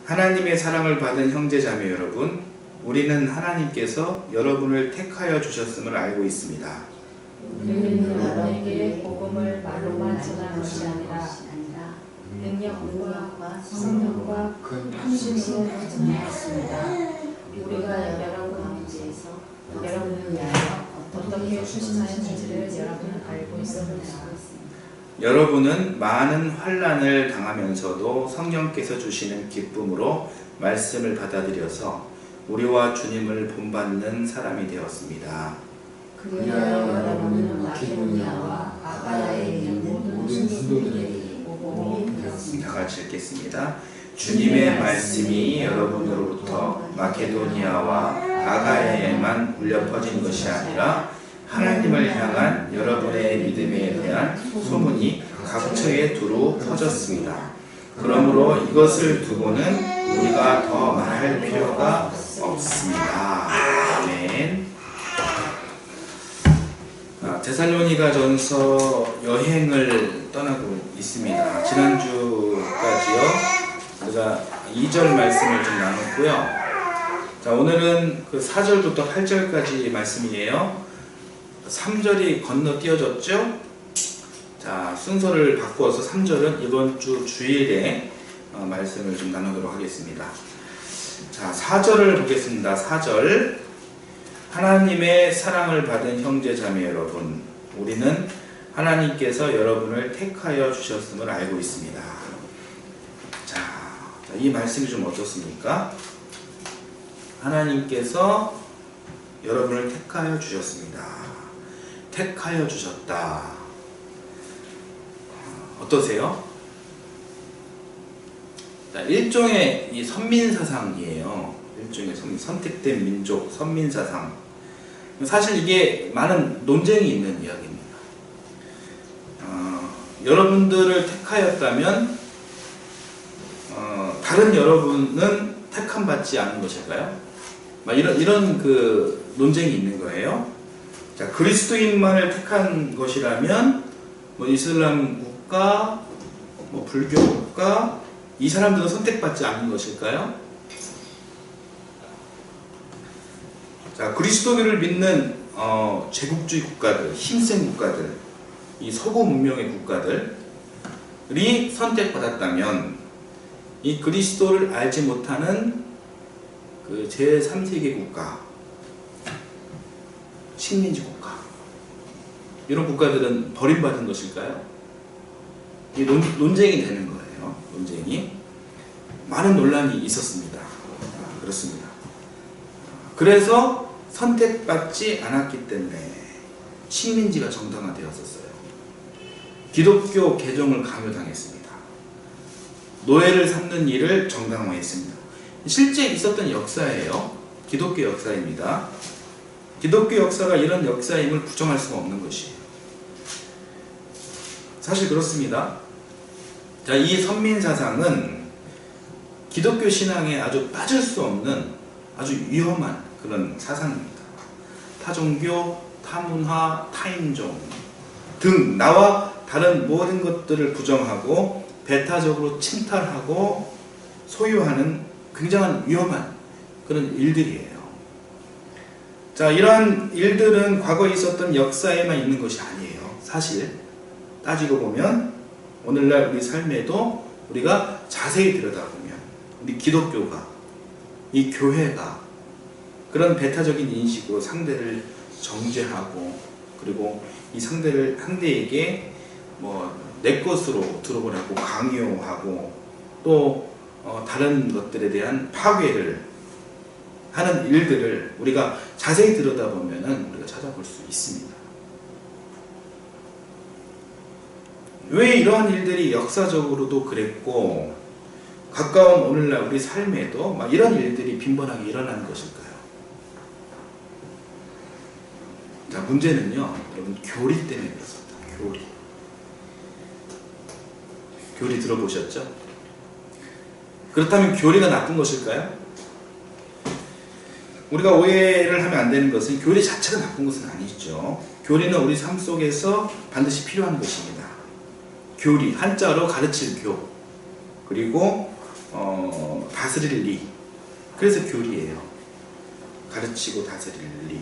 하나님의 사랑을 받은 형제자매 여러분, 우리는 하나님께서 여러분을 택하여 주셨음을 알고 있습니다. 우리는 여러분에게 복음을 말로만 전한 것이 아니라 능력과 성령과 큰 힘심으로 전하였습니다. 우리가 여러분 가운데에서 여러분을 위하여 어떻게 출신하였는지를 여러분은 알고 있습니다. 여러분은 많은 환난을 당하면서도 성령께서 주시는 기쁨으로 말씀을 받아들여서 우리와 주님을 본받는 사람이 되었습니다. 그리하여 여러분은 마케도니아와 아가야에 있는 모든 신도들에게 복음이 되었습니다. 다 같이 읽겠습니다. 주님의 말씀이 여러분으로부터 마케도니아와 아가야에만 울려 퍼진 것이 아니라 하나님을 향한 여러분의 믿음에 대한 소문이 각처에 두루 퍼졌습니다. 그러므로 이것을 두고는 우리가 더 말할 필요가 없습니다. 아멘. 데살로니가전서 여행을 떠나고 있습니다. 지난주까지요, 우리가 2절 말씀을 좀 나눴고요. 자, 오늘은 그 4절부터 8절까지 말씀이에요. 3절이 건너뛰어졌죠? 자, 순서를 바꾸어서 3절은 이번 주 주일에 말씀을 좀 나누도록 하겠습니다. 자, 4절을 보겠습니다. 4절. 하나님의 사랑을 받은 형제자매 여러분, 우리는 하나님께서 여러분을 택하여 주셨음을 알고 있습니다. 자, 이 말씀이 좀 어떻습니까? 하나님께서 여러분을 택하여 주셨습니다. 택하여 주셨다. 어떠세요? 자, 일종의 이 선민사상이에요. 일종의 선택된 민족, 선민사상. 사실 이게 많은 논쟁이 있는 이야기입니다. 여러분들을 택하였다면 다른 여러분은 택함받지 않은 것일까요? 이런 그 논쟁이 있는 거예요. 자, 그리스도인만을 택한 것이라면 이슬람 국가, 불교 국가, 이 사람들은 선택받지 않은 것일까요? 자, 그리스도교를 믿는 제국주의 국가들, 힘센 국가들, 이 서구 문명의 국가들이 선택받았다면 이 그리스도를 알지 못하는 그 제3세계 국가, 식민지 국가, 이런 국가들은 버림받은 것일까요? 이 논쟁이 되는 거예요. 논쟁이. 많은 논란이 있었습니다. 그렇습니다. 그래서 선택받지 않았기 때문에 식민지가 정당화되었었어요. 기독교 개종을 강요당했습니다. 노예를 삼는 일을 정당화했습니다. 실제 있었던 역사예요. 기독교 역사입니다. 기독교 역사가 이런 역사임을 부정할 수가 없는 것이에요. 사실 그렇습니다. 자, 이 선민사상은 기독교 신앙에 아주 빠질 수 없는 아주 위험한 그런 사상입니다. 타종교, 타문화, 타인종 등 나와 다른 모든 것들을 부정하고 배타적으로 침탈하고 소유하는 굉장한 위험한 그런 일들이에요. 자, 이러한 일들은 과거에 있었던 역사에만 있는 것이 아니에요. 사실 따지고 보면 오늘날 우리 삶에도 우리가 자세히 들여다보면 우리 기독교가, 이 교회가 그런 배타적인 인식으로 상대를 정죄하고, 그리고 이 상대에게 내 것으로 들어보라고 강요하고, 또 다른 것들에 대한 파괴를 하는 일들을 우리가 자세히 들여다보면 우리가 찾아볼 수 있습니다. 왜 이러한 일들이 역사적으로도 그랬고 가까운 오늘날 우리 삶에도 이런 일들이 빈번하게 일어나는 것일까요? 자, 문제는요, 여러분, 교리 때문에 그렇습니다. 교리 들어보셨죠? 그렇다면 교리가 나쁜 것일까요? 우리가 오해를 하면 안 되는 것은 교리 자체가 나쁜 것은 아니죠. 교리는 우리 삶 속에서 반드시 필요한 것입니다. 교리, 한자로 가르칠 교, 그리고 다스릴 리. 그래서 교리예요. 가르치고 다스릴 리.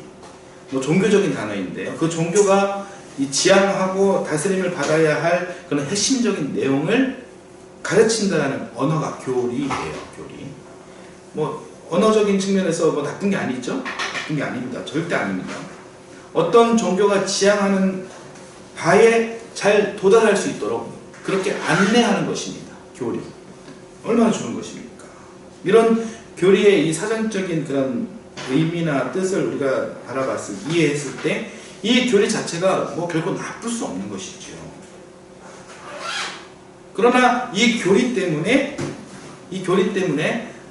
뭐 종교적인 단어인데요. 그 종교가 이 지향하고 다스림을 받아야 할 그런 핵심적인 내용을 가르친다는 언어가 교리예요. 교리. 뭐 언어적인 측면에서 뭐 나쁜 게 아니죠? 나쁜 게 아닙니다. 절대 아닙니다. 어떤 종교가 지향하는 바에 잘 도달할 수 있도록 그렇게 안내하는 것입니다. 교리. 얼마나 좋은 것입니까? 이런 교리의 이 사전적인 그런 의미나 뜻을 우리가 바라봤을 이해했을 때 이 교리 자체가 뭐 결코 나쁠 수 없는 것이죠. 그러나 이 교리 때문에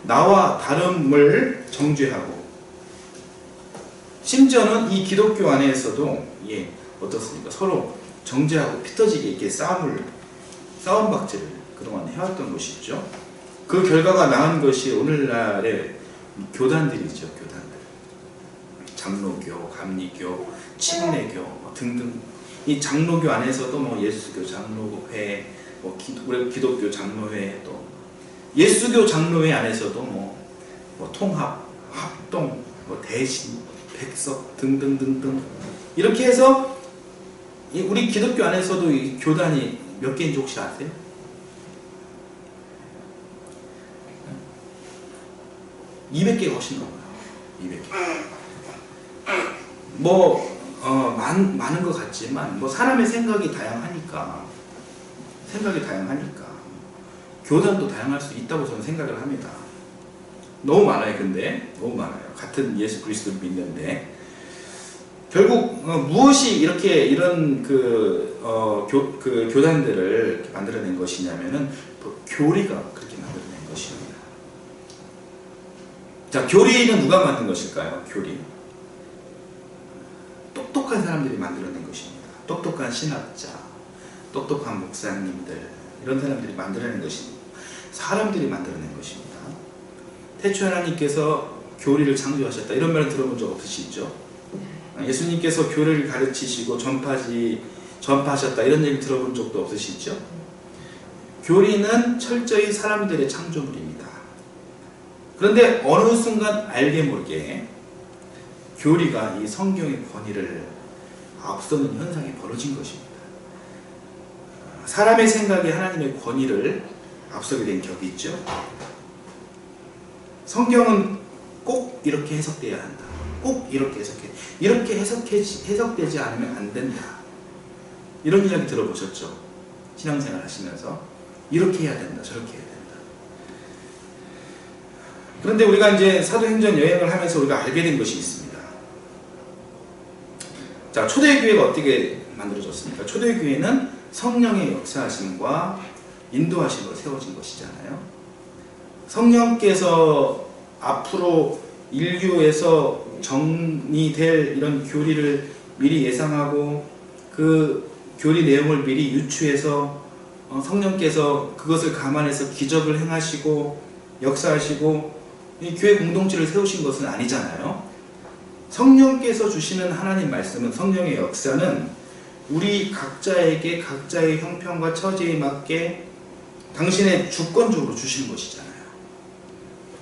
나와 다름을 정죄하고 심지어는 이 기독교 안에서도 어떻습니까? 서로 정죄하고 피터지게 이렇게 싸움박질을 그동안 해왔던 것이죠. 그 결과가 나온 것이 오늘날의 교단들이죠. 교단들. 장로교, 감리교, 침례교 등등. 이 장로교 안에서도 뭐 예수교 장로회, 뭐 기독교 장로회, 또 예수교 장로회 안에서도 뭐 통합, 합동, 뭐 대신, 백석 등등등등 이렇게 해서 우리 기독교 안에서도 이 교단이 몇 개인지 혹시 아세요? 200개가 훨씬 넘어요. 200개. 많은 것 같지만 뭐 사람의 생각이 다양하니까 교단도 다양할 수 있다고 저는 생각을 합니다. 너무 많아요. 근데 너무 많아요. 같은 예수 그리스도를 믿는데 결국 무엇이 이런 교단들을 이렇게 만들어낸 것이냐면은 교리가 그렇게 만들어낸 것입니다. 자, 교리는 누가 만든 것일까요? 교리. 똑똑한 사람들이 만들어낸 것입니다. 똑똑한 신학자, 똑똑한 목사님들, 이런 사람들이 만들어낸 것입니다. 사람들이 만들어낸 것입니다. 태초 하나님께서 교리를 창조하셨다. 이런 말을 들어본 적 없으시죠? 예수님께서 교리를 가르치시고 전파하셨다. 이런 얘기 들어본 적도 없으시죠? 교리는 철저히 사람들의 창조물입니다. 그런데 어느 순간 알게 모르게 교리가 이 성경의 권위를 앞서는 현상이 벌어진 것입니다. 사람의 생각이 하나님의 권위를 앞서게 된 격이 있죠. 성경은 꼭 이렇게 해석돼야 한다. 꼭 이렇게 해석해. 이렇게 해석되지 않으면 안 된다. 이런 이야기 들어보셨죠? 신앙생활 하시면서 이렇게 해야 된다. 저렇게 해야 된다. 그런데 우리가 이제 사도행전 여행을 하면서 우리가 알게 된 것이 있습니다. 자, 초대교회가 어떻게 만들어졌습니까? 초대교회는 성령의 역사하심과 인도하심으로 세워진 것이잖아요. 성령께서 앞으로 인류에서 정리될 이런 교리를 미리 예상하고 그 교리 내용을 미리 유추해서 성령께서 그것을 감안해서 기적을 행하시고 역사하시고 이 교회 공동체를 세우신 것은 아니잖아요. 성령께서 주시는 하나님 말씀은, 성령의 역사는 우리 각자에게 각자의 형편과 처지에 맞게 당신의 주권적으로 주시는 것이잖아요.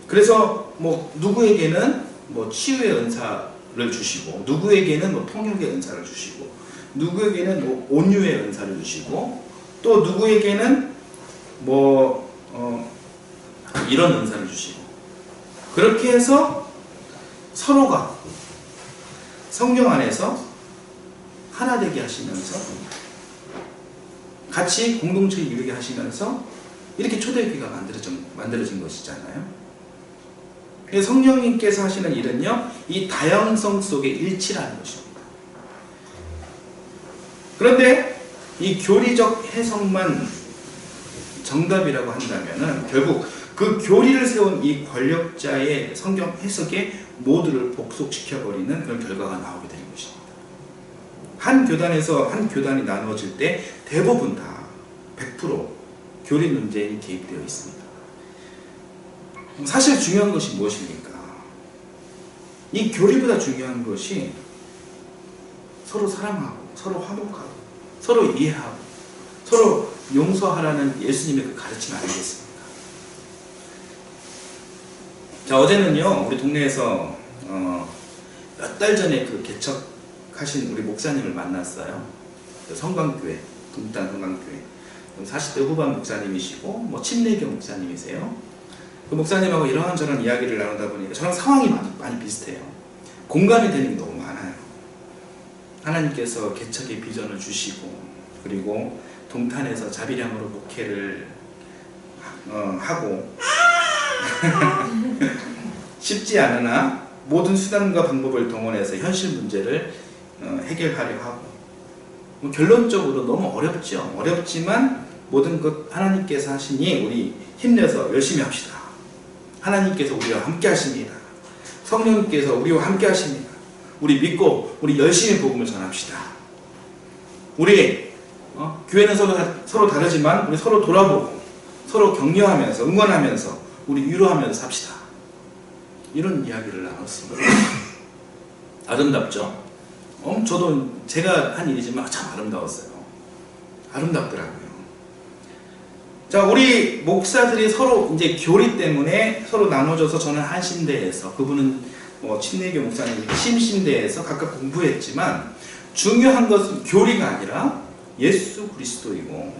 그래서 뭐 누구에게는 뭐 치유의 은사를 주시고, 누구에게는 뭐 통역의 은사를 주시고, 누구에게는 뭐 온유의 은사를 주시고, 또 누구에게는 뭐 이런 은사를 주시고, 그렇게 해서 서로가 성령 안에서 하나 되게 하시면서 같이 공동체를 이루게 하시면서 이렇게 초대교회가 만들어진 것이잖아요. 성령님께서 하시는 일은요, 이 다양성 속의 일치라는 것입니다. 그런데 이 교리적 해석만 정답이라고 한다면은 결국 그 교리를 세운 이 권력자의 성경 해석에 모두를 복속시켜버리는 그런 결과가 나오게 되는 것입니다. 한 교단에서 한 교단이 나누어질 때 대부분 다 100% 교리 논쟁이 개입되어 있습니다. 사실 중요한 것이 무엇입니까? 이 교리보다 중요한 것이 서로 사랑하고, 서로 화목하고, 서로 이해하고, 서로 용서하라는 예수님의 그 가르침 아니겠습니까? 자, 어제는요 우리 동네에서 몇 달 전에 그 개척하신 우리 목사님을 만났어요. 성광교회, 동탄 성광교회 40대 후반 목사님이시고 뭐 침례교 목사님이세요. 그 목사님하고 이런저런 이야기를 나누다 보니까 저랑 상황이 많이 비슷해요. 공감이 되는 게 너무 많아요. 하나님께서 개척의 비전을 주시고, 그리고 동탄에서 자비량으로 목회를 하고 쉽지 않으나 모든 수단과 방법을 동원해서 현실 문제를 해결하려 하고, 뭐 결론적으로 너무 어렵죠. 어렵지만 모든 것 하나님께서 하시니 우리 힘내서 열심히 합시다. 하나님께서 우리와 함께 하십니다. 성령님께서 우리와 함께 하십니다. 우리 믿고 우리 열심히 복음을 전합시다. 우리 교회는 서로 다르지만 우리 서로 돌아보고 서로 격려하면서 응원하면서 우리 위로하면서 삽시다. 이런 이야기를 나눴습니다. 아름답죠? 저도 제가 한 일이지만 참 아름다웠어요. 아름답더라고요. 자, 우리 목사들이 서로 이제 교리 때문에 서로 나눠져서, 저는 한신대에서, 그분은 침례교 목사님이 심신대에서 각각 공부했지만, 중요한 것은 교리가 아니라 예수 그리스도이고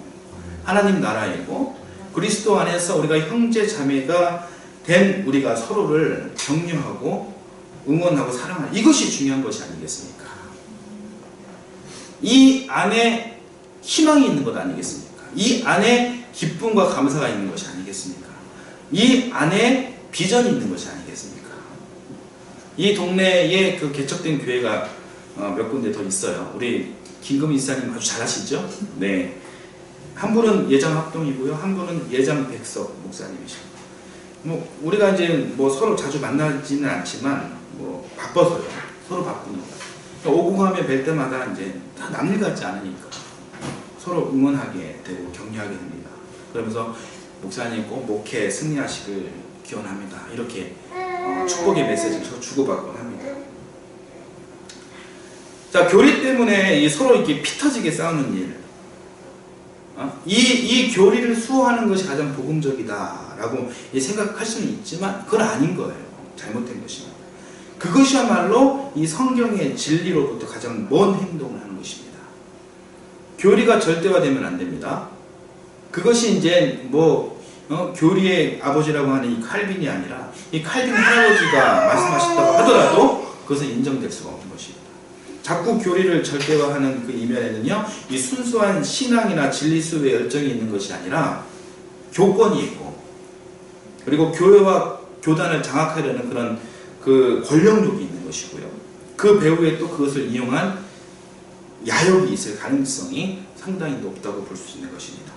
하나님 나라이고, 그리스도 안에서 우리가 형제 자매가 된 우리가 서로를 격려하고 응원하고 사랑하는, 이것이 중요한 것이 아니겠습니까? 이 안에 희망이 있는 것 아니겠습니까? 이 안에 기쁨과 감사가 있는 것이 아니겠습니까? 이 안에 비전이 있는 것이 아니겠습니까? 이 동네에 그 개척된 교회가 몇 군데 더 있어요. 우리 김금희 이사님 아주 잘하시죠? 네. 한 분은 예장 합동이고요. 한 분은 예장 백석 목사님이시고. 뭐 우리가 이제 뭐 서로 자주 만나지는 않지만 뭐 바빠서요. 서로 바쁘니까. 오공하면 뵐 때마다 이제 다 남일 같지 않으니까 서로 응원하게 되고 격려하게 됩니다. 그러면서 목사님 꼭 목회 승리하시길 기원합니다. 이렇게 축복의 메시지를 주고받곤 합니다. 자, 교리 때문에 서로 이렇게 피 터지게 싸우는 일, 이 교리를 수호하는 것이 가장 복음적이다라고 생각할 수는 있지만 그건 아닌 거예요. 잘못된 것입니다. 그것이야말로 이 성경의 진리로부터 가장 먼 행동을 하는 것입니다. 교리가 절대화되면 안 됩니다. 그것이 이제 교리의 아버지라고 하는 이 칼빈이 아니라 이 칼빈 할아버지가 말씀하셨다고 하더라도 그것은 인정될 수가 없는 것입니다. 자꾸 교리를 절대화하는 그 이면에는요, 이 순수한 신앙이나 진리 수의 열정이 있는 것이 아니라 교권이 있고, 그리고 교회와 교단을 장악하려는 그런 그 권력욕이 있는 것이고요. 그 배후에 또 그것을 이용한 야욕이 있을 가능성이 상당히 높다고 볼 수 있는 것입니다.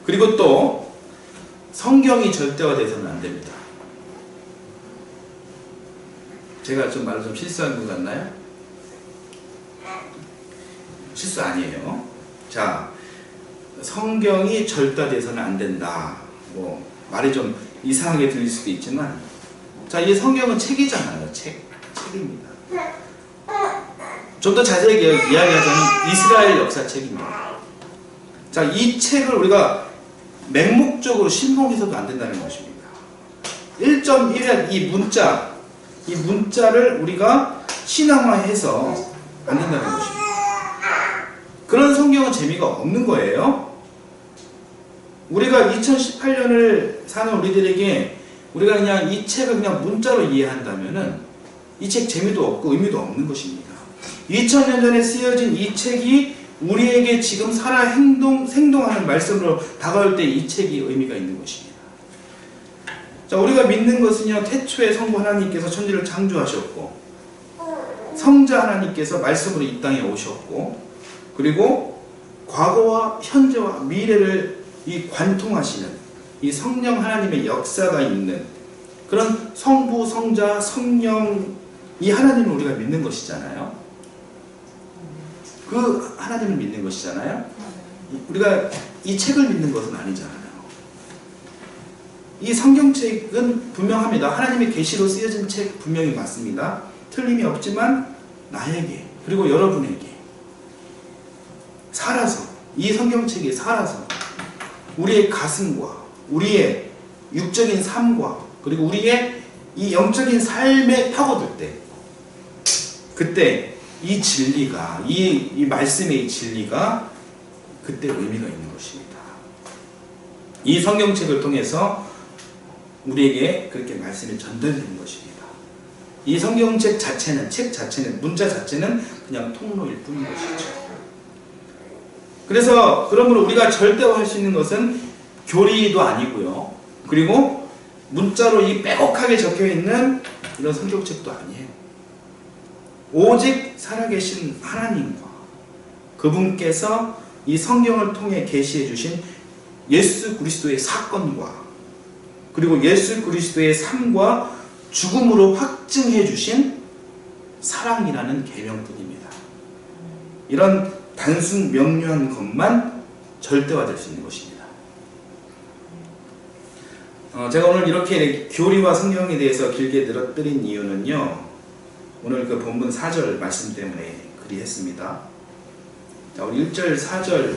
그리고 또 성경이 절대화돼서는 안 됩니다. 제가 좀 말을 좀 실수한 것 같나요? 실수 아니에요. 자, 성경이 절대화돼서는 안 된다. 말이 좀 이상하게 들릴 수도 있지만, 자, 이 성경은 책이잖아요. 책입니다. 좀 더 자세하게 이야기하자면 이스라엘 역사책입니다. 자, 이 책을 우리가 맹목적으로 신봉해서도 안 된다는 것입니다. 1.1의 이 문자를 우리가 신앙화해서 안 된다는 것입니다. 그런 성경은 재미가 없는 거예요. 우리가 2018년을 사는 우리들에게 우리가 그냥 이 책을 그냥 문자로 이해한다면은 이 책 재미도 없고 의미도 없는 것입니다. 2000년 전에 쓰여진 이 책이 우리에게 지금 살아 생동하는 말씀으로 다가올 때 이 책이 의미가 있는 것입니다. 자, 우리가 믿는 것은요, 태초에 성부 하나님께서 천지를 창조하셨고, 성자 하나님께서 말씀으로 이 땅에 오셨고, 그리고 과거와 현재와 미래를 관통하시는 이 성령 하나님의 역사가 있는 그런 성부, 성자, 성령, 이 하나님을 우리가 믿는 것이잖아요. 그 하나님을 믿는 것이잖아요. 우리가 이 책을 믿는 것은 아니잖아요. 이 성경책은 분명합니다. 하나님의 계시로 쓰여진 책 분명히 맞습니다. 틀림이 없지만 나에게, 그리고 여러분에게 살아서, 이 성경책에 살아서 우리의 가슴과 우리의 육적인 삶과 그리고 우리의 이 영적인 삶에 파고들 때 그때 이 진리가 이 말씀의 이 진리가 그때 의미가 있는 것입니다. 이 성경책을 통해서 우리에게 그렇게 말씀이 전달되는 것입니다. 이 성경책 자체는 책 자체는 문자 자체는 그냥 통로일 뿐인 것이죠. 그래서 그러므로 우리가 절대화할 수 있는 것은 교리도 아니고요. 그리고 문자로 이 빼곡하게 적혀있는 이런 성경책도 아니에요. 오직 살아계신 하나님과 그분께서 이 성경을 통해 계시해 주신 예수 그리스도의 사건과 그리고 예수 그리스도의 삶과 죽음으로 확증해 주신 사랑이라는 계명뿐입니다. 이런 단순 명료한 것만 절대화될 수 있는 것입니다. 제가 오늘 이렇게 교리와 성경에 대해서 길게 늘어뜨린 이유는요, 오늘 그 본문 4절 말씀 때문에 그리 했습니다. 자, 우리 1절 4절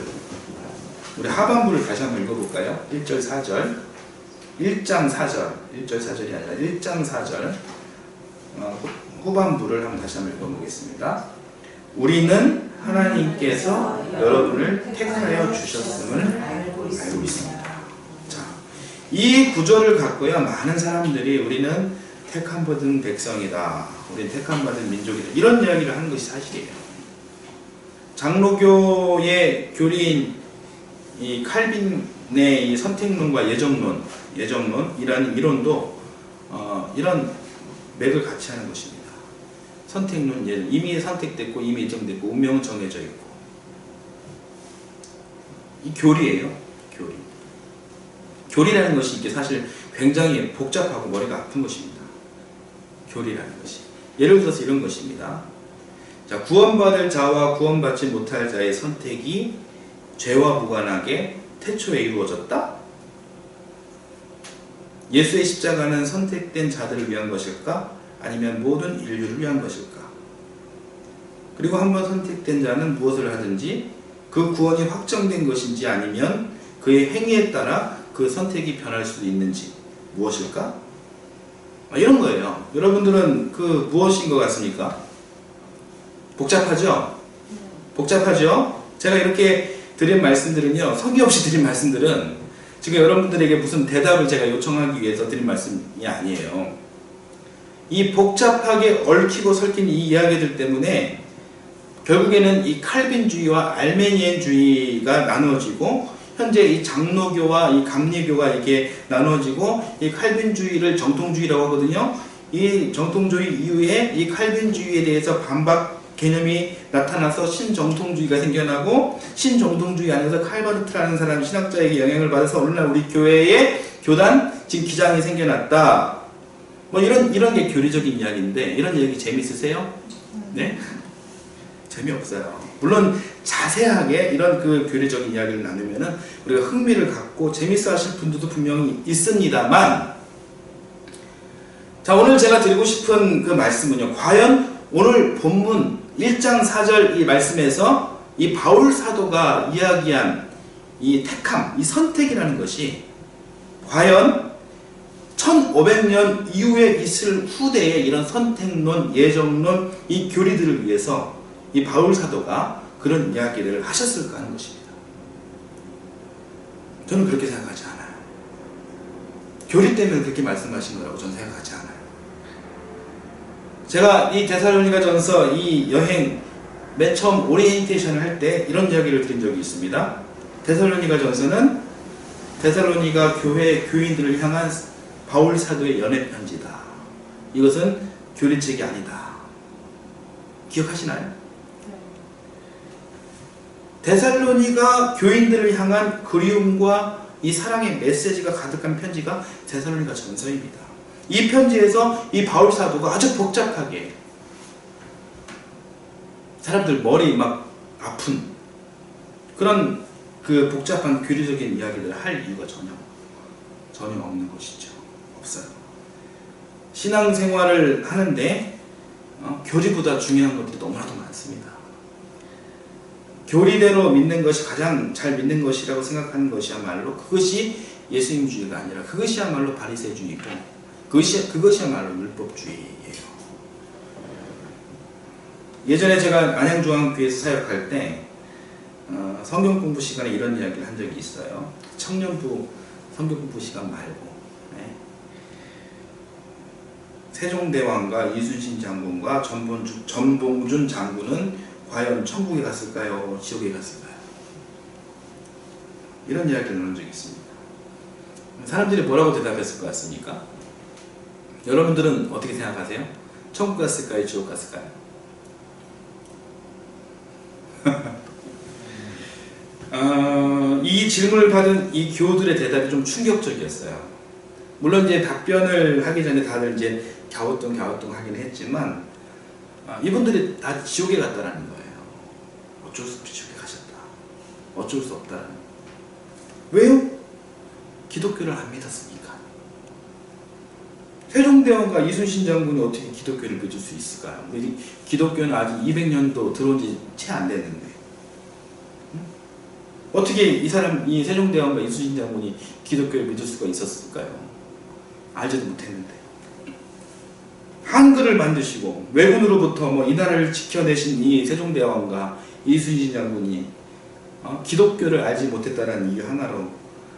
우리 하반부를 다시 한번 읽어볼까요? 1절 4절 1장 4절 1절 4절이 아니라 1장 4절 후반부를 한번 다시 한번 읽어보겠습니다. 우리는 하나님께서 여러분을 택하여 주셨음을 알고 있습니다. 자, 이 구절을 갖고야 많은 사람들이 우리는 택함받은 백성이다, 우리는 택함받은 민족이다, 이런 이야기를 하는 것이 사실이에요. 장로교의 교리인 이 칼빈의 이 선택론과 예정론이라는 이론도 이런 맥을 같이 하는 것입니다. 선택론, 이미 선택됐고 이미 예정됐고 운명은 정해져 있고, 이 교리예요. 교리라는 것이 이게 사실 굉장히 복잡하고 머리가 아픈 것입니다. 교리라는 것이 예를 들어서 이런 것입니다. 자, 구원받을 자와 구원받지 못할 자의 선택이 죄와 무관하게 태초에 이루어졌다? 예수의 십자가는 선택된 자들을 위한 것일까? 아니면 모든 인류를 위한 것일까? 그리고 한번 선택된 자는 무엇을 하든지 그 구원이 확정된 것인지 아니면 그의 행위에 따라 그 선택이 변할 수도 있는지 무엇일까? 이런 거예요. 여러분들은 그 무엇인 것 같습니까? 복잡하죠? 복잡하죠? 제가 이렇게 드린 말씀들은요, 성의 없이 드린 말씀들은 지금 여러분들에게 무슨 대답을 제가 요청하기 위해서 드린 말씀이 아니에요. 이 복잡하게 얽히고 설킨 이 이야기들 때문에 결국에는 이 칼빈주의와 알메니엔주의가 나누어지고, 현재 이 장로교와 이 감리교가 이렇게 나누어지고, 이 칼빈주의를 정통주의라고 하거든요. 이 정통주의 이후에 이 칼빈주의에 대해서 반박 개념이 나타나서 신정통주의가 생겨나고, 신정통주의 안에서 칼바르트라는 사람 신학자에게 영향을 받아서 오늘날 우리 교회에 교단 지금 기장이 생겨났다. 뭐 이런 게 교리적인 이야기인데, 이런 이야기 재밌으세요? 네? 재미없어요. 물론 자세하게 이런 그 교리적인 이야기를 나누면은 우리가 흥미를 갖고 재밌어 하실 분들도 분명히 있습니다만, 자, 오늘 제가 드리고 싶은 그 말씀은요, 과연 오늘 본문 1장 4절 이 말씀에서 이 바울 사도가 이야기한 이 택함, 이 선택이라는 것이 과연 1500년 이후에 있을 후대의 이런 선택론, 예정론, 이 교리들을 위해서 이 바울 사도가 그런 이야기를 하셨을까 하는 것입니다. 저는 그렇게 생각하지 않아요. 교리 때문에 그렇게 말씀하신 거라고 저는 생각하지 않아요. 제가 이 데살로니가전서 이 여행 맨 처음 오리엔테이션을 할 때 이런 이야기를 드린 적이 있습니다. 데살로니가전서는 데살로니가 교회 교인들을 향한 바울 사도의 연애 편지다. 이것은 교리책이 아니다. 기억하시나요? 데살로니가 교인들을 향한 그리움과 이 사랑의 메시지가 가득한 편지가 데살로니가 전서입니다. 이 편지에서 이 바울 사도가 아주 복잡하게 사람들 머리 막 아픈 그런 그 복잡한 교리적인 이야기를 할 이유가 전혀 없는 것이죠. 없어요. 신앙생활을 하는데 교리보다 중요한 것들이 너무나도 많습니다. 교리대로 믿는 것이 가장 잘 믿는 것이라고 생각하는 것이야말로 그것이 예수님주의가 아니라 그것이야말로 바리새주의고 그것이야말로 율법주의예요. 예전에 제가 안양중앙교회에서 사역할 때 성경 공부 시간에 이런 이야기를 한 적이 있어요. 청년부 성경 공부 시간 말고 세종대왕과 이순신 장군과 전봉준 장군은 과연 천국에 갔을까요? 지옥에 갔을까요? 이런 이야기를 나눈 적이 있습니다. 사람들이 뭐라고 대답했을 것 같습니까? 여러분들은 어떻게 생각하세요? 천국 갔을까요? 지옥 갔을까요? 이 질문을 받은 이 교우들의 대답이 좀 충격적이었어요. 물론 이제 답변을 하기 전에 다들 이제 갸우뚱 하긴 했지만 이분들이 다 지옥에 갔다라는 거예요. 어쩔 수 없이 지옥에 가셨다. 어쩔 수 없다라는 거예요. 왜요? 기독교를 안 믿었으니까. 세종대왕과 이순신 장군이 어떻게 기독교를 믿을 수 있을까요? 우리 기독교는 아직 200년도 들어온 지 채 안 됐는데 어떻게 이 세종대왕과 이순신 장군이 기독교를 믿을 수가 있었을까요? 알지도 못했는데. 한글을 만드시고 왜군으로부터 이 나라를 지켜내신 이 세종대왕과 이순신 장군이 기독교를 알지 못했다는 이유 하나로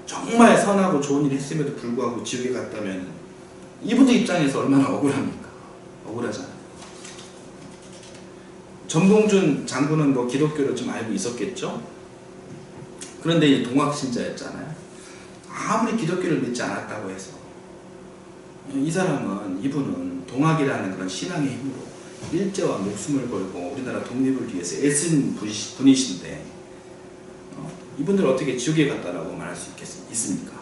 정말 선하고 좋은 일 했음에도 불구하고 지옥에 갔다면 이분들 입장에서 얼마나 억울합니까? 억울하잖아요. 전봉준 장군은 기독교를 좀 알고 있었겠죠? 그런데 이 동학신자였잖아요. 아무리 기독교를 믿지 않았다고 해서 이분은 동학이라는 그런 신앙의 힘으로 일제와 목숨을 걸고 우리나라 독립을 위해서 애쓴 분이신데 이분들 어떻게 지옥에 갔다라고 말할 수 있습니까?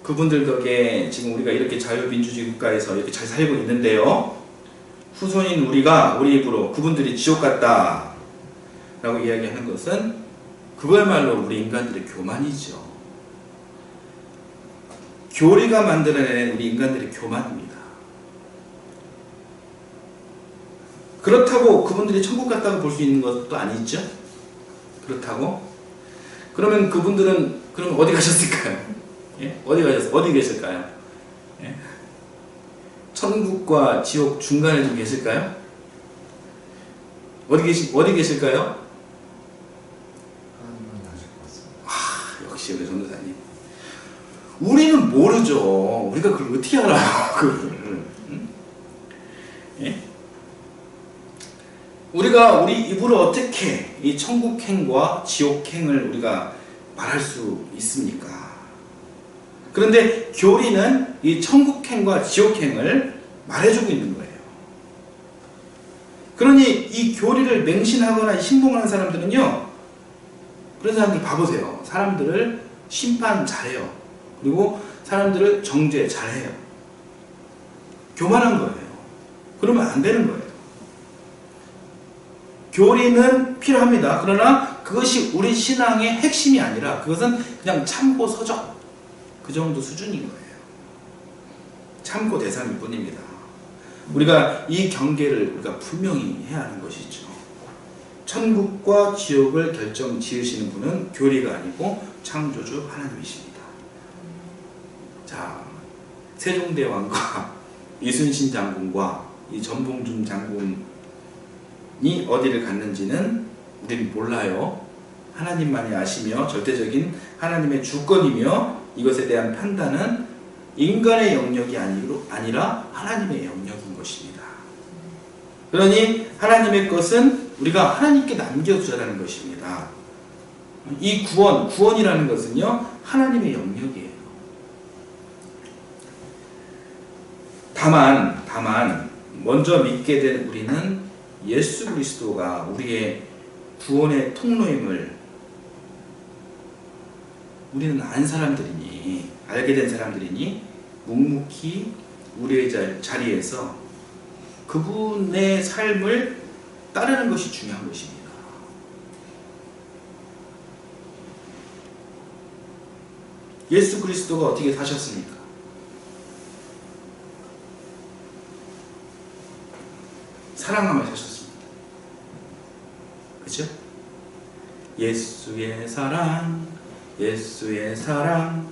그분들 덕에 지금 우리가 이렇게 자유민주주의 국가에서 이렇게 잘 살고 있는데요. 후손인 우리가 우리 입으로 그분들이 지옥 갔다 라고 이야기하는 것은 그거야말로 우리 인간들의 교만이죠. 교리가 만들어낸 우리 인간들의 교만입니다. 그렇다고 그분들이 천국 갔다고 볼 수 있는 것도 아니죠. 그렇다고? 그러면 그분들은 그럼 어디 가셨을까요? 예? 어디 계실까요? 예? 천국과 지옥 중간에 좀 계실까요? 어디 계실까요? 역시 우리 전도사님. 우리는 모르죠. 우리가 그걸 어떻게 알아요? 그걸. 예? 우리가 우리 입으로 어떻게 이 천국행과 지옥행을 우리가 말할 수 있습니까? 그런데 교리는 이 천국행과 지옥행을 말해주고 있는 거예요. 그러니 이 교리를 맹신하거나 신봉하는 사람들은요, 그런 사람들 봐보세요. 사람들을 심판 잘해요. 그리고 사람들을 정죄 잘해요. 교만한 거예요. 그러면 안 되는 거예요. 교리는 필요합니다. 그러나 그것이 우리 신앙의 핵심이 아니라 그것은 그냥 참고 서적, 그 정도 수준인 거예요. 참고 대상일 뿐입니다. 우리가 이 경계를 우리가 분명히 해야 하는 것이죠. 천국과 지옥을 결정 지으시는 분은 교리가 아니고 창조주 하나님이십니다. 자, 세종대왕과 이순신 장군과 이 전봉준 장군이 어디를 갔는지는 우리는 몰라요. 하나님만이 아시며 절대적인 하나님의 주권이며 이것에 대한 판단은 인간의 영역이 아니라 하나님의 영역인 것입니다. 그러니 하나님의 것은 우리가 하나님께 남겨두자라는 것입니다. 이 구원이라는 것은요, 하나님의 영역이에요. 다만 먼저 믿게 된 우리는 예수 그리스도가 우리의 구원의 통로임을 우리는 알게 된 사람들이니 묵묵히 우리의 자리에서 그분의 삶을 따르는 것이 중요한 것입니다. 예수 그리스도가 어떻게 사셨습니까? 사랑하며 사셨습니다. 그렇죠? 예수의 사랑 예수의 사랑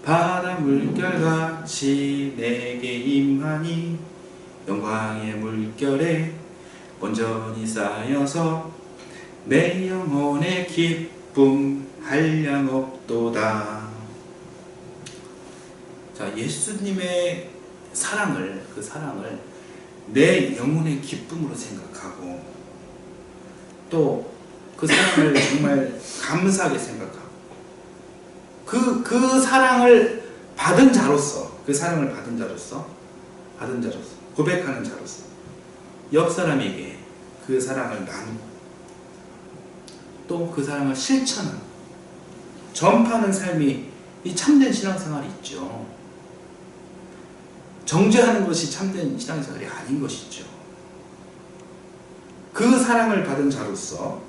바다 물결같이 내게 임하니 영광의 물결에 온전히 쌓여서 내 영혼의 기쁨 한량없도다. 자, 예수님의 사랑을, 그 사랑을 내 영혼의 기쁨으로 생각하고 또 그 사랑을 정말 감사하게 생각하고 그 사랑을 받은 자로서 고백하는 자로서 옆 사람에게 그 사랑을 나누고 또 그 사랑을 실천하는 전파하는 삶이 이 참된 신앙생활이 있죠. 정죄하는 것이 참된 신앙생활이 아닌 것이죠. 그 사랑을 받은 자로서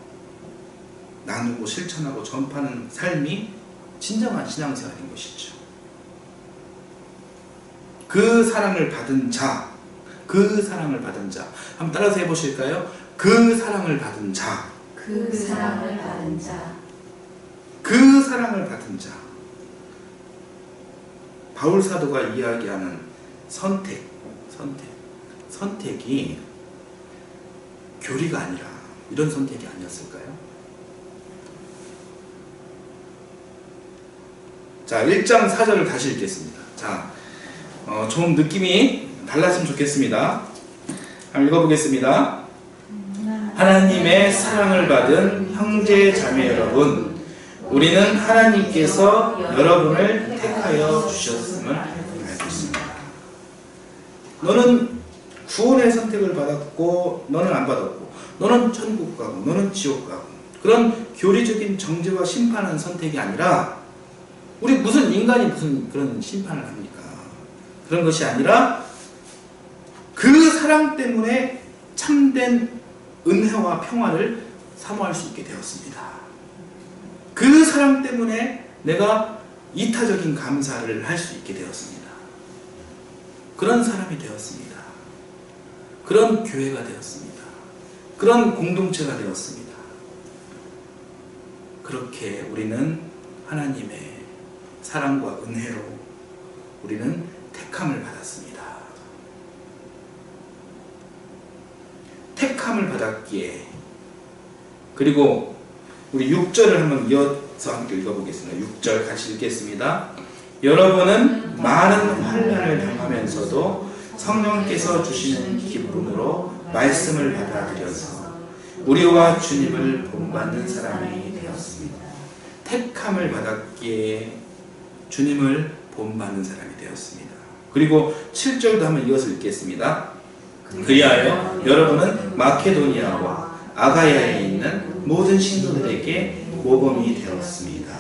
나누고 실천하고 전파하는 삶이 진정한 신앙생활인 것이죠. 그 사랑을 받은 자, 한번 따라서 해보실까요? 그 사랑을 받은 자, 그 사랑을 받은 자, 그 사랑을 받은 자. 바울 사도가 이야기하는 선택이 교리가 아니라 이런 선택이 아니었을까요? 자, 1장 4절을 다시 읽겠습니다. 자, 좀 느낌이 달랐으면 좋겠습니다. 한번 읽어보겠습니다. 하나님의 사랑을 받은 형제 자매 여러분, 우리는 하나님께서 여러분을 택하여 주셨음을 알고 있습니다. 너는 구원의 선택을 받았고 너는 안 받았고, 너는 천국 가고 너는 지옥 가고, 그런 교리적인 정죄와 심판하는 선택이 아니라, 우리 무슨 인간이 무슨 그런 심판을 합니까? 그런 것이 아니라 그 사랑 때문에 참된 은혜와 평화를 사모할 수 있게 되었습니다. 그 사랑 때문에 내가 이타적인 감사를 할 수 있게 되었습니다. 그런 사람이 되었습니다. 그런 교회가 되었습니다. 그런 공동체가 되었습니다. 그렇게 우리는 하나님의 사랑과 은혜로 우리는 택함을 받았습니다. 택함을 받았기에, 그리고 우리 6절을 한번 이어서 함께 읽어보겠습니다. 6절 같이 읽겠습니다. 여러분은 많은 환난을 당하면서도 성령께서 주시는 기쁨으로 말씀을 받아들여서 우리와 주님을 본받는 사람이 되었습니다. 택함을 받았기에 주님을 본받는 사람이 되었습니다. 그리고 7절도 한번 이어서 읽겠습니다. 그리하여 여러분은 마케도니아와 아가야에 있는 모든 신도들에게 모범이 되었습니다.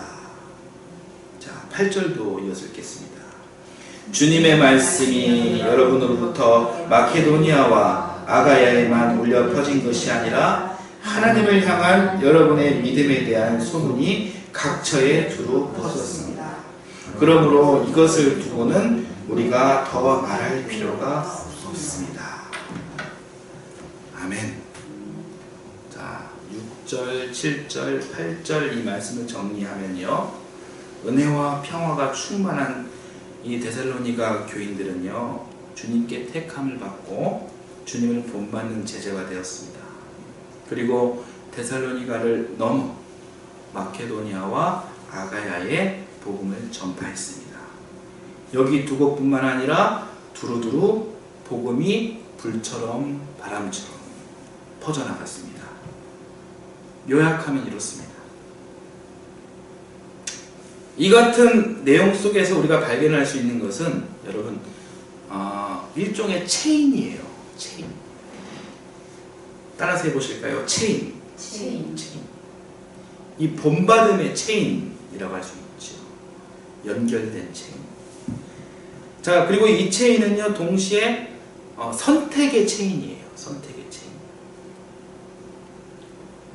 자, 8절도 이어서 읽겠습니다. 주님의 말씀이 여러분으로부터 마케도니아와 아가야에만 울려 퍼진 것이 아니라 하나님을 향한 여러분의 믿음에 대한 소문이 각처에 두루 퍼졌습니다. 그러므로 이것을 두고는 우리가 더 말할 필요가 없습니다. 아멘. 자, 6절, 7절, 8절 이 말씀을 정리하면요, 은혜와 평화가 충만한 이 데살로니가 교인들은요, 주님께 택함을 받고 주님을 본받는 제자가 되었습니다. 그리고 데살로니가를 넘어 마케도니아와 아가야에 복음을 전파했습니다. 여기 두 곳뿐만 아니라 두루두루 복음이 불처럼 바람처럼 퍼져나갔습니다. 요약하면 이렇습니다. 이 같은 내용 속에서 우리가 발견할 수 있는 것은 여러분, 일종의 체인이에요. 체인. 따라서 해보실까요? 체인. 이 본받음의 체인이라고 할 수 있죠. 연결된 체인. 자, 그리고 이 체인은요, 동시에 선택의 체인이에요. 선택의 체인.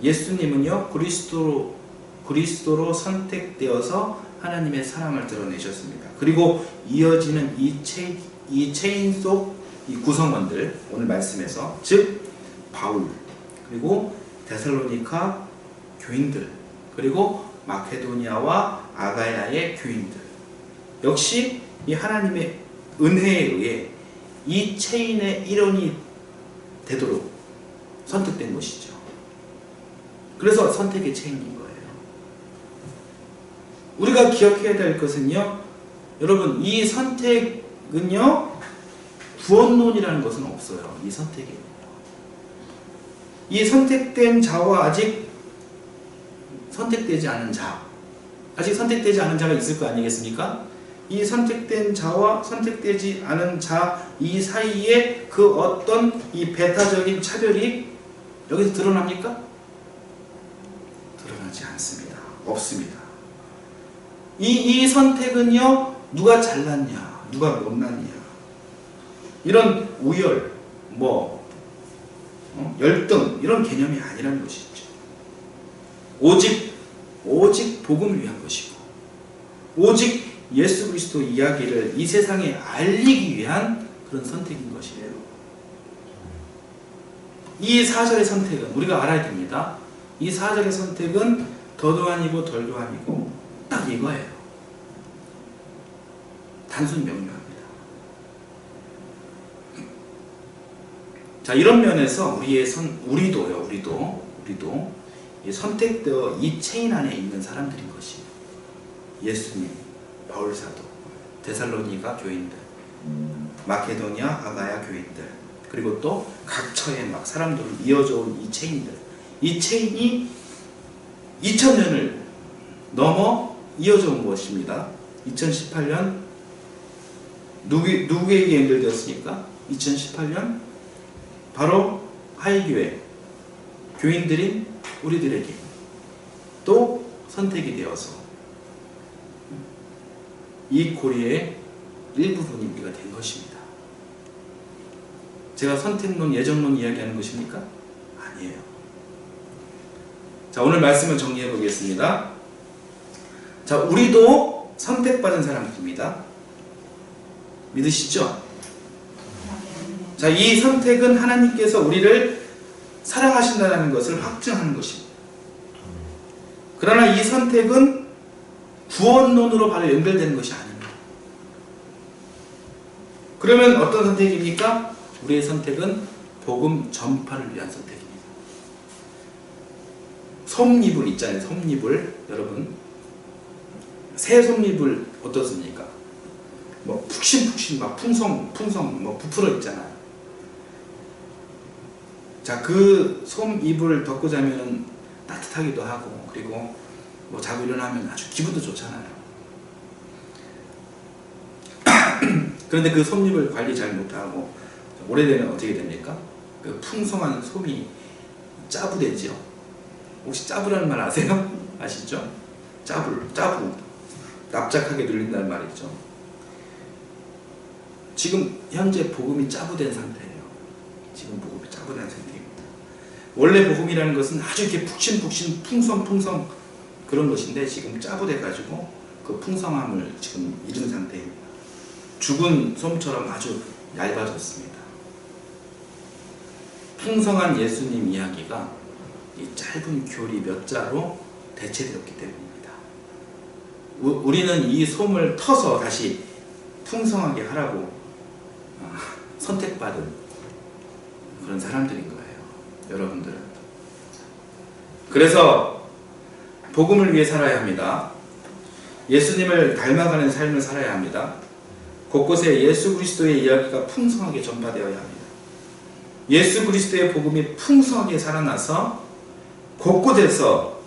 예수님은요, 그리스도로 선택되어서 하나님의 사랑을 드러내셨습니다. 그리고 이어지는 이 체인 속 이 구성원들, 오늘 말씀에서, 즉 바울, 그리고 데살로니가 교인들, 그리고 마케도니아와 아가야의 교인들. 역시 이 하나님의 은혜에 의해 이 체인의 일원이 되도록 선택된 것이죠. 그래서 선택의 체인인 거예요. 우리가 기억해야 될 것은요, 여러분, 이 선택은요, 구원론이라는 것은 없어요. 이 선택에는요. 이 선택된 자와 아직 선택되지 않은 자, 아직 선택되지 않은 자가 있을 거 아니겠습니까? 이 선택된 자와 선택되지 않은 자 이 사이에 그 어떤 이 배타적인 차별이 여기서 드러납니까? 드러나지 않습니다. 없습니다. 이 선택은요, 누가 잘났냐, 누가 못났냐, 이런 우열, 열등, 이런 개념이 아니라는 것이죠. 오직 복음을 위한 것이고, 오직 예수 그리스도 이야기를 이 세상에 알리기 위한 그런 선택인 것이에요. 이 4절의 선택은 우리가 알아야 됩니다. 이 4절의 선택은 더도 아니고 덜도 아니고 딱 이거예요. 단순 명료합니다. 자, 이런 면에서 우리도 이 선택되어 이 체인 안에 있는 사람들인 것이에요. 예수님, 바울사도, 데살로니가 교인들, 마케도니아, 아가야 교인들, 그리고 또 각처에 막 사람들을 이어져 온 이 체인들, 이 체인이 2000년을 넘어 이어져 온 것입니다. 2018년 누구에게 연결되었습니까? 2018년 바로 하이교회 교인들인 우리들에게 또 선택이 되어서 이 고리의 일부분이 우리가 된 것입니다. 제가 선택론, 예정론 이야기하는 것입니까? 아니에요. 자, 오늘 말씀을 정리해 보겠습니다. 자, 우리도 선택받은 사람들입니다. 믿으시죠? 자, 이 선택은 하나님께서 우리를 사랑하신다는 것을 확증하는 것입니다. 그러나 이 선택은 구원론으로 바로 연결되는 것이 아닙니다. 그러면 어떤 선택입니까? 우리의 선택은 복음 전파를 위한 선택입니다. 솜잎을 있잖아요. 솜잎을, 여러분, 새 솜잎을 어떻습니까? 푹신푹신 막 풍성 부풀어 있잖아요. 자, 그 솜잎을 덮고 자면은 따뜻하기도 하고, 그리고 자고 일어나면 아주 기분도 좋잖아요. 그런데 그 솜잎을 관리 잘 못하고 오래되면 어떻게 됩니까? 그 풍성한 솜이 짜부되지요. 혹시 짜부라는 말 아세요? 아시죠? 짜부, 납작하게 눌린다는 말이죠. 지금 현재 복음이 짜부된 상태예요. 지금 복음이 짜부된 상태입니다. 원래 복음이라는 것은 아주 이렇게 푹신푹신 풍성 그런 것인데 지금 짜부돼 가지고 그 풍성함을 지금 잃은 상태입니다. 죽은 솜처럼 아주 얇아졌습니다. 풍성한 예수님 이야기가 이 짧은 교리 몇 자로 대체되었기 때문입니다. 우리는 이 솜을 터서 다시 풍성하게 하라고 선택받은 그런 사람들인 거예요. 여러분들은. 그래서 복음을 위해 살아야 합니다. 예수님을 닮아가는 삶을 살아야 합니다. 곳곳에 예수 그리스도의 이야기가 풍성하게 전파되어야 합니다. 예수 그리스도의 복음이 풍성하게 살아나서 곳곳에서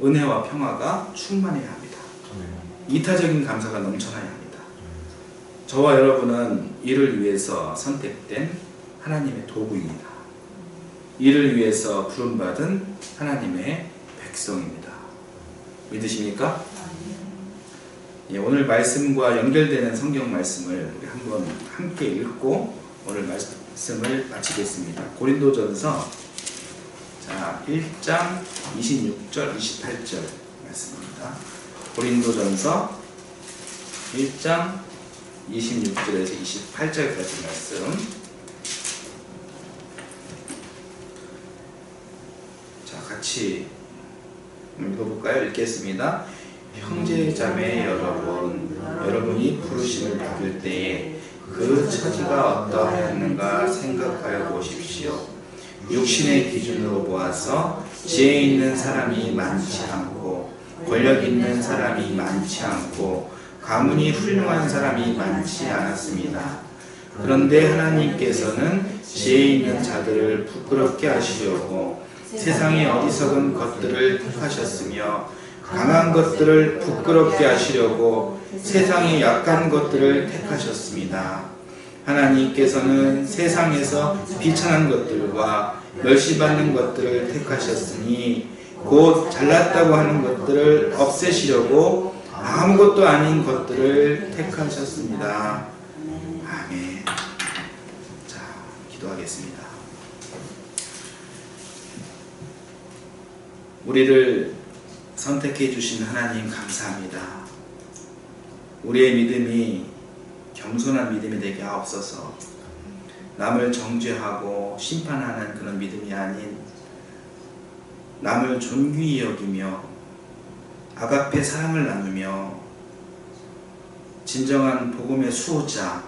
은혜와 평화가 충만해야 합니다. 이타적인 감사가 넘쳐나야 합니다. 저와 여러분은 이를 위해서 선택된 하나님의 도구입니다. 이를 위해서 부름받은 하나님의 백성입니다. 믿으십니까? 예, 오늘 말씀과 연결되는 성경 말씀을 우리 한번 함께 읽고 오늘 말씀을 마치겠습니다. 고린도전서 1장 26절 28절 말씀입니다. 고린도전서 1장 26절에서 28절까지 말씀. 자, 같이 읽어볼까요? 읽겠습니다. 형제 자매 여러분, 여러분이 부르심을 받을 때에 그 처지가 어떠하였는가 생각하여 보십시오. 육신의 기준으로 보아서 지혜 있는 사람이 많지 않고 권력 있는 사람이 많지 않고 가문이 훌륭한 사람이 많지 않았습니다. 그런데 하나님께서는 지혜 있는 자들을 부끄럽게 하시려고 세상의 어리석은 것들을 택하셨으며 강한 것들을 부끄럽게 하시려고 세상의 약한 것들을 택하셨습니다. 하나님께서는 세상에서 비천한 것들과 멸시받는 것들을 택하셨으니 곧 잘났다고 하는 것들을 없애시려고 아무것도 아닌 것들을 택하셨습니다. 아멘. 자, 기도하겠습니다. 우리를 선택해 주신 하나님 감사합니다. 우리의 믿음이 겸손한 믿음이 되게 하옵소서. 남을 정죄하고 심판하는 그런 믿음이 아닌 남을 존귀히 여기며 아가페 사랑을 나누며 진정한 복음의 수호자,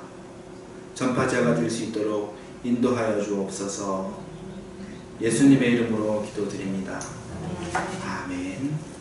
전파자가 될 수 있도록 인도하여 주옵소서. 예수님의 이름으로 기도드립니다. 아멘.